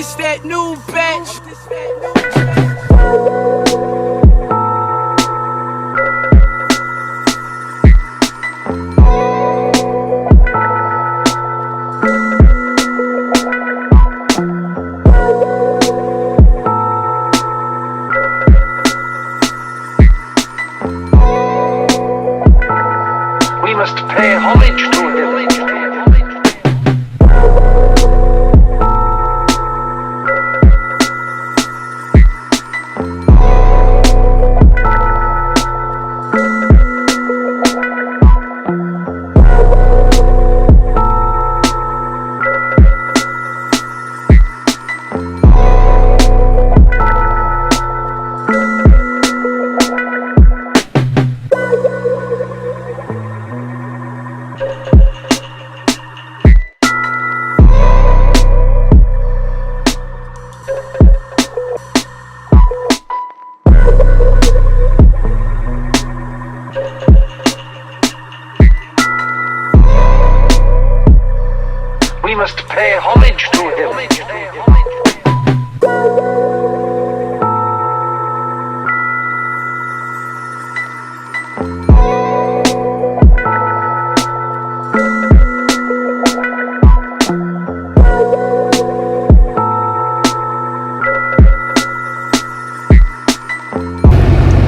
this that new batch. We must pay homage to them. We must pay homage to him.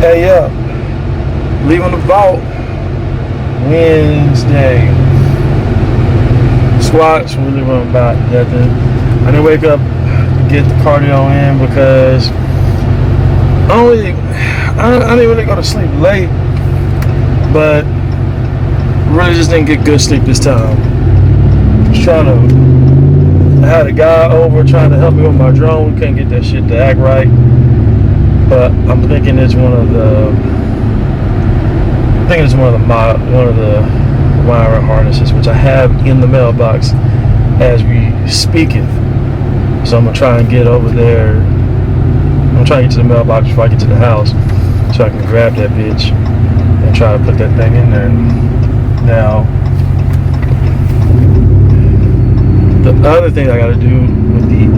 Hey, yeah, leaving the vault Wednesday. Squats really wasn't about nothing. I didn't wake up to get the cardio in because I didn't really go to sleep late, but really just didn't get good sleep this time. I had a guy over trying to help me with my drone. We couldn't get that shit to act right, but I'm thinking it's one of the wiring harnesses, which I have in the mailbox as we speak it. So I'm gonna try and get over there. I'm trying to get to the mailbox before I get to the house, so I can grab that bitch and try to put that thing in there. Now, the other thing I got to do with the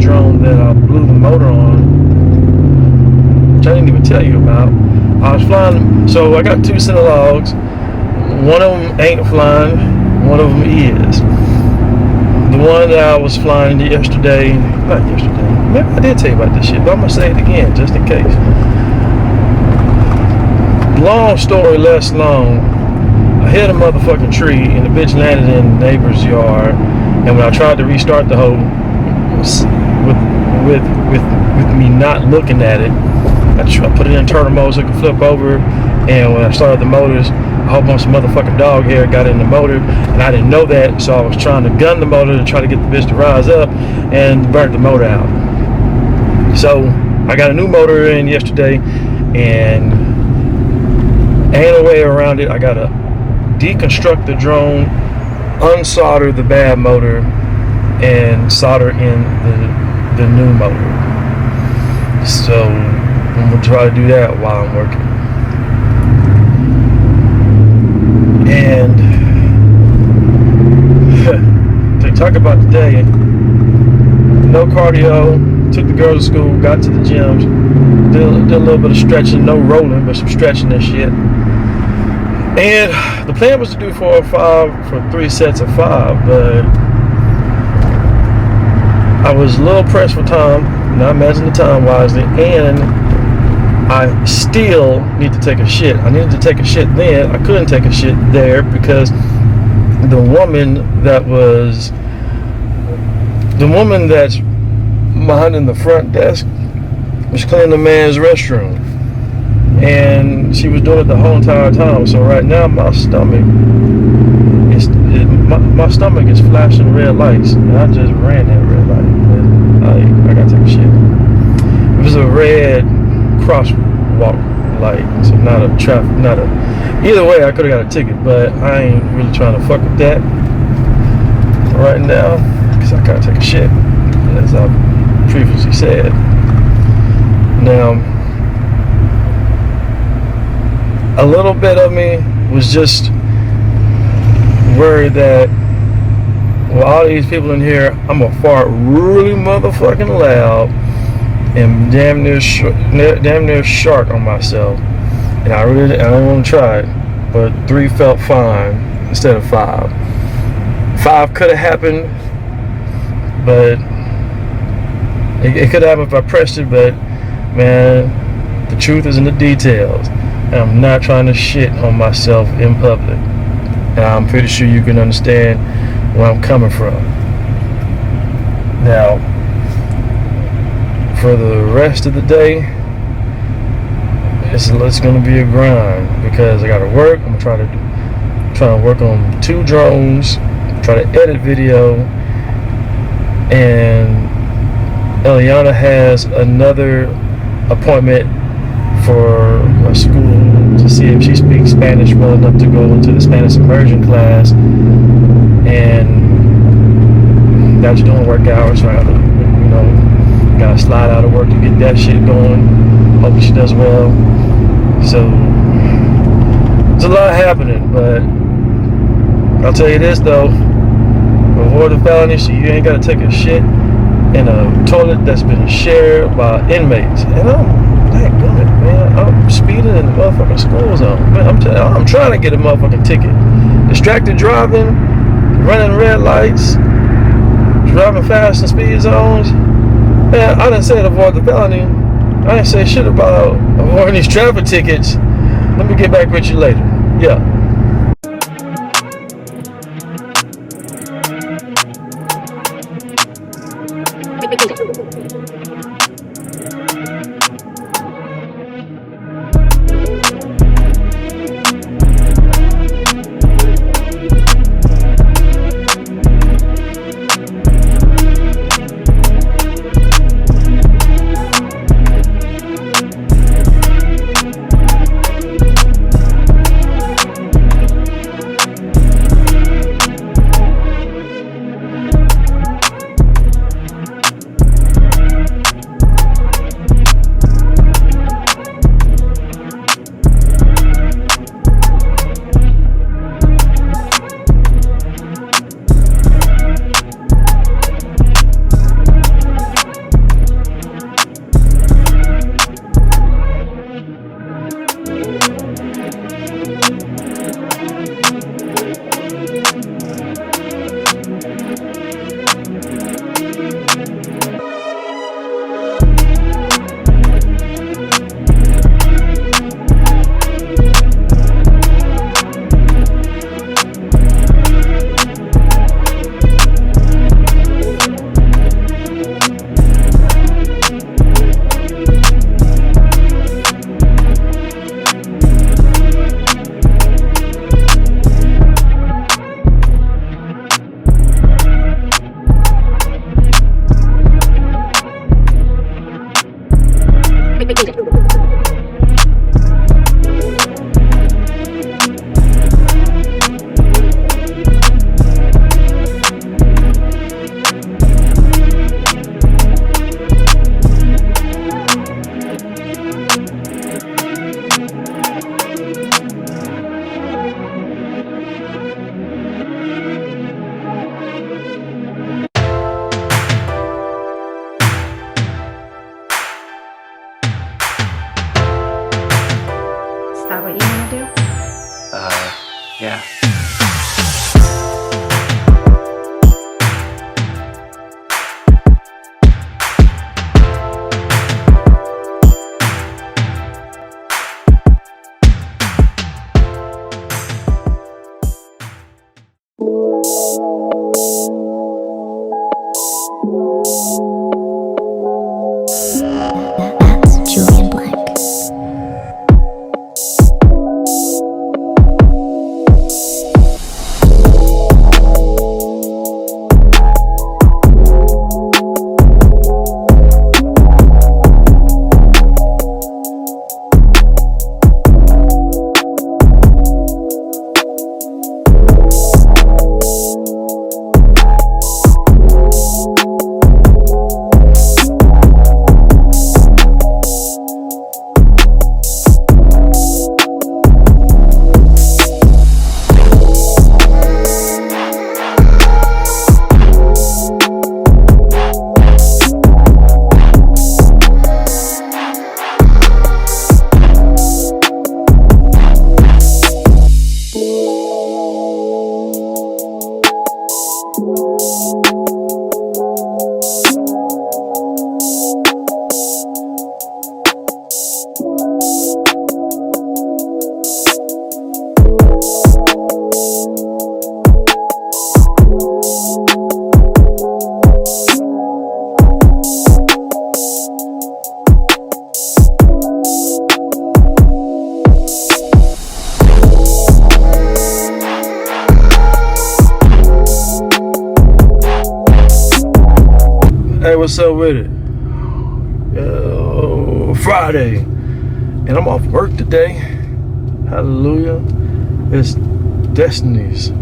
drone that I blew the motor on, which I didn't even tell you about. I was flying, so I got two center logs. One of them ain't flying, one of them is. The one that I was flying not yesterday, maybe I did tell you about this shit, but I'm gonna say it again just in case. Long story less long, I hit a motherfucking tree and the bitch landed in the neighbor's yard, and when I tried to restart the hoe, with me not looking at it, I put it in turtle mode so it could flip over, and when I started the motors, a whole bunch of motherfucking dog hair got in the motor, and I didn't know that, so I was trying to gun the motor to try to get the bitch to rise up and burnt the motor out. So I got a new motor in yesterday, and ain't no way around it. I gotta deconstruct the drone, unsolder the bad motor, and solder in the new motor. So I'm gonna try to do that while I'm working. And to talk about today, no cardio, took the girls to school, got to the gyms, did a little bit of stretching, no rolling, but some stretching and shit. And the plan was to do 4 or 5 for 3 sets of 5, but I was a little pressed for time, not managing the time wisely, and I still need to take a shit. I needed to take a shit then. I couldn't take a shit there because the woman that's behind the front desk was cleaning the man's restroom, and she was doing it the whole entire time. So right now my stomach is flashing red lights, and I just ran that red light. But I gotta take a shit. It was a red crosswalk light, so either way I could have got a ticket, but I ain't really trying to fuck with that right now because I gotta take a shit, as I previously said. Now, a little bit of me was just worried that Well, all these people in here, I'm gonna fart really motherfucking loud and damn near shark on myself. And I don't want to try it, but 3 felt fine instead of 5. 5 could have happened, but it could happen if I pressed it. But man, the truth is in the details, and I'm not trying to shit on myself in public. And I'm pretty sure you can understand where I'm coming from. Now, for the rest of the day, it's going to be a grind because I got to work. I'm trying to work on 2 drones, try to edit video, and Eliana has another appointment for a school to see if she speaks Spanish well enough to go into the Spanish immersion class, and that's doing work hours, so I gotta slide out of work to get that shit going. Hopefully she does well. So there's a lot happening, but I'll tell you this though, avoid the felony so you ain't gotta take a shit in a toilet that's been shared by inmates. And thank goodness, man, I'm speeding in the motherfucking school zone. Man, I'm trying to get a motherfucking ticket. Distracted driving, running red lights, driving fast in speed zones. Man, I didn't say avoid the felony. I didn't say shit about avoiding these traffic tickets. Let me get back with you later. Yeah. that what you want to do? Yeah. what's up with it? Friday, and I'm off work today. Hallelujah. It's Destiny's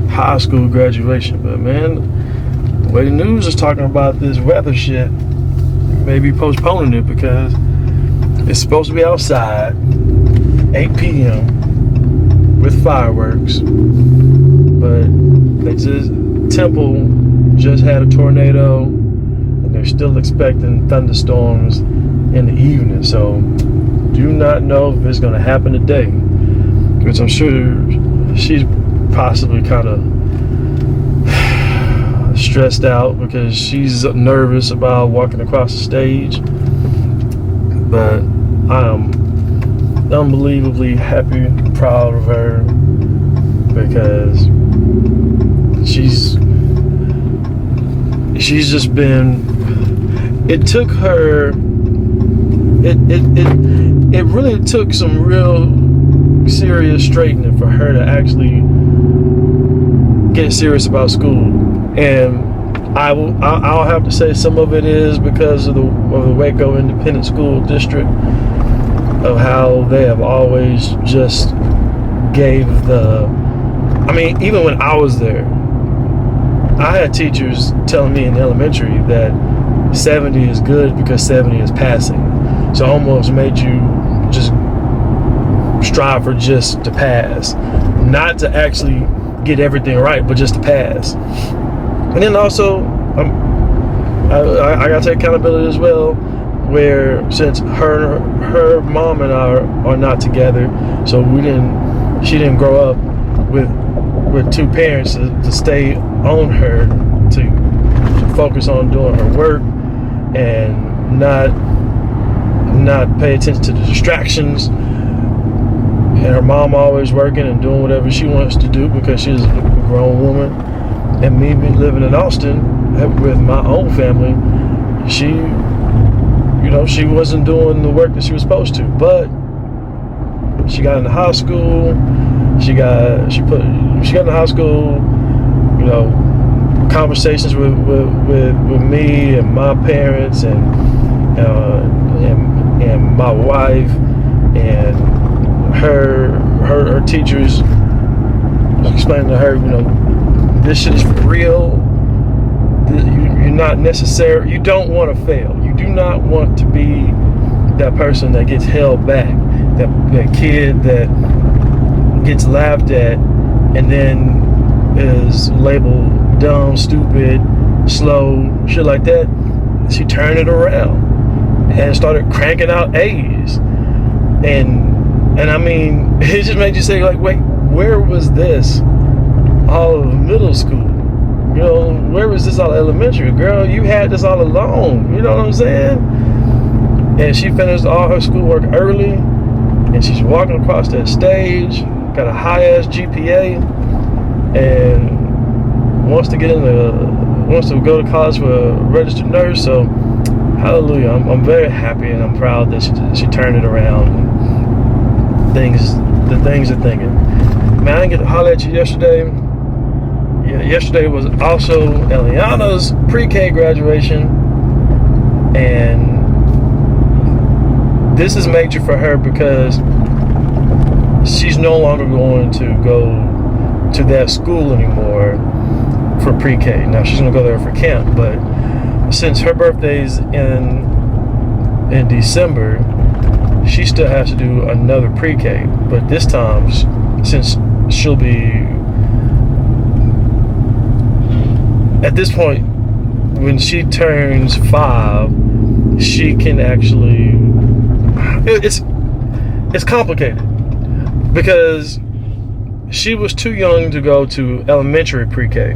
high school graduation, but man, the way the news is talking about this weather shit, maybe postponing it because it's supposed to be outside 8 p.m. with fireworks, but Temple just had a tornado, and they're still expecting thunderstorms in the evening. So do not know if it's going to happen today, which I'm sure she's possibly kind of stressed out because she's nervous about walking across the stage. But I'm unbelievably happy and proud of her because she's just been, it took her, it really took some real serious straightening for her to actually get serious about school. And I'll have to say some of it is because of the Waco Independent School District, of how they have always just gave even when I was there, I had teachers telling me in elementary that 70 is good because 70 is passing. So almost made you just strive for just to pass, not to actually get everything right, but just to pass. And then also, I gotta take accountability as well, where since her mom and I are not together, so she didn't grow up with two parents to stay on her, to focus on doing her work and not pay attention to the distractions. And her mom always working and doing whatever she wants to do because she's a grown woman. And me living in Austin with my own family, she wasn't doing the work that she was supposed to. But she got into high school. She got into high school. Conversations with me and my parents and my wife and her teachers explaining to her, this shit is for real. You're not necessary. You don't want to fail. You do not want to be that person that gets held back, that kid that gets laughed at and then is labeled dumb, stupid, slow, shit like that. She turned it around and started cranking out A's. And I mean, it just made you say, like, wait, where was this all of middle school? Where was this all elementary? Girl, you had this all along. You know what I'm saying? And she finished all her schoolwork early, and she's walking across that stage, got a high-ass GPA, and wants to go to college for a registered nurse. So hallelujah, I'm very happy and I'm proud that she turned it around. The things are thinking. Man, I didn't get to holler at you yesterday. Yeah, yesterday was also Eliana's pre-K graduation, and this is major for her because she's no longer going to go to that school anymore for pre-K. Now she's gonna go there for camp, but since her birthday's in December, she still has to do another pre-K. But this time, since she'll be at this point, when she turns 5, she can actually. It's complicated because she was too young to go to elementary pre-K.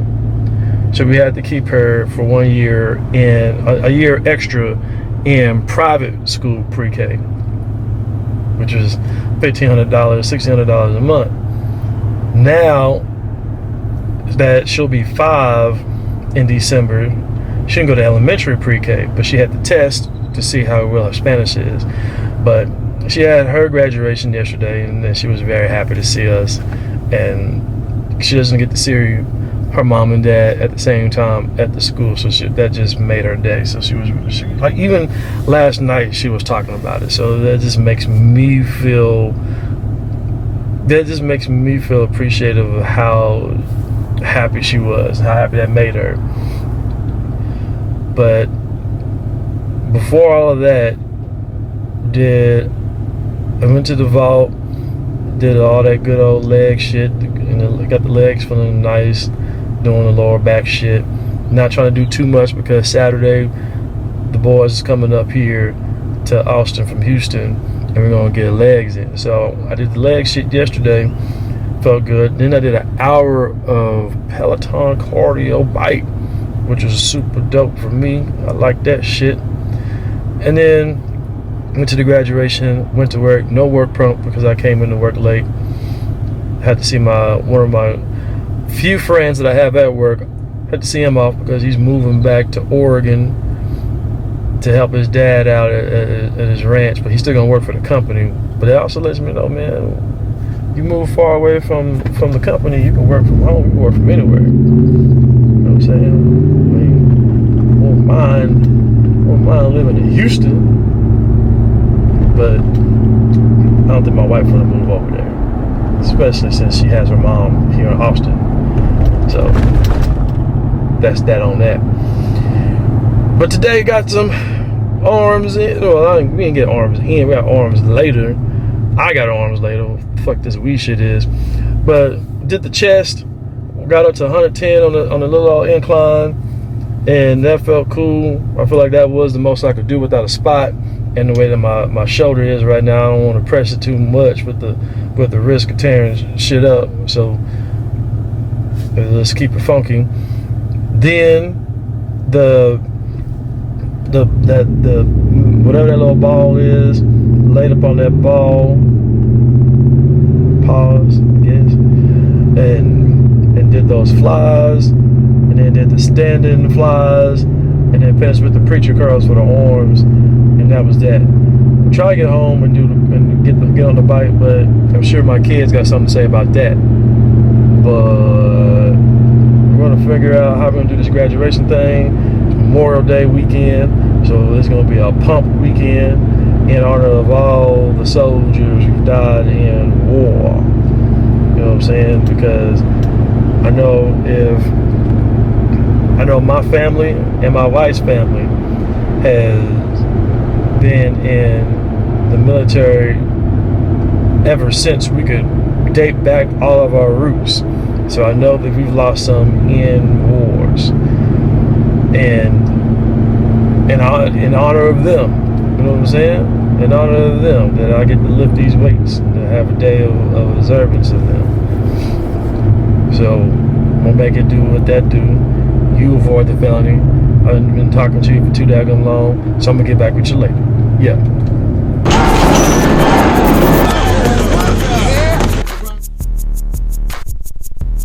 So we had to keep her for 1 year in a year extra in private school pre-K, which was $1,500, $1,600 a month. Now that she'll be 5 in December, she can go to elementary pre-K, but she had to test to see how well her Spanish is. But she had her graduation yesterday, and then she was very happy to see us. And she doesn't get to see her mom and dad at the same time at the school, so that just made her day. So she was like, even last night she was talking about it. So that just makes me feel appreciative of how happy she was, how happy that made her. But before all of that, I went to the vault, did all that good old leg shit, and got the legs feeling nice, doing the lower back shit. Not trying to do too much because Saturday the boys is coming up here to Austin from Houston, and we're gonna get legs in. So I did the leg shit yesterday, felt good. Then I did an hour of Peloton cardio bike, which was super dope for me. I like that shit. And then went to the graduation, went to work, no work prompt because I came into work late. Had to see one of my few friends that I have at work. Had to see him off because he's moving back to Oregon to help his dad out at his ranch, but he's still gonna work for the company. But it also lets me know, man, you move far away from the company, you can work from home, you can work from anywhere. You know what I'm saying? I mean, won't mind living in Houston, but I don't think my wife wanna move over there, especially since she has her mom here in Austin. So that's that on that. But today got some arms in. Well, we didn't get arms in. We got arms later. I got arms later. What the fuck this weed shit is. But did the chest. Got up to 110 on the little old incline, and that felt cool. I feel like that was the most I could do without a spot. And the way that my shoulder is right now, I don't want to press it too much with the risk of tearing shit up. So let's keep it funky. Then the whatever that little ball is, laid up on that ball, pause, yes, and did those flies, and then did the standing flies, and then finished with the preacher curls for the arms, and that was that. I'm trying to get home and get on the bike, but I'm sure my kids got something to say about that. But we're gonna figure out how we're gonna do this graduation thing. It's Memorial Day weekend, so it's gonna be a pump weekend in honor of all the soldiers who died in war. You know what I'm saying? Because I know my family and my wife's family has been in the military ever since we could date back all of our roots. So I know that we've lost some in wars, and in honor of them, you know what I'm saying? In honor of them, that I get to lift these weights, to have a day of observance of them. So I'm gonna make it do what that do. You avoid the felony. I've been talking to you for too daggone long, so I'm gonna get back with you later. Yeah.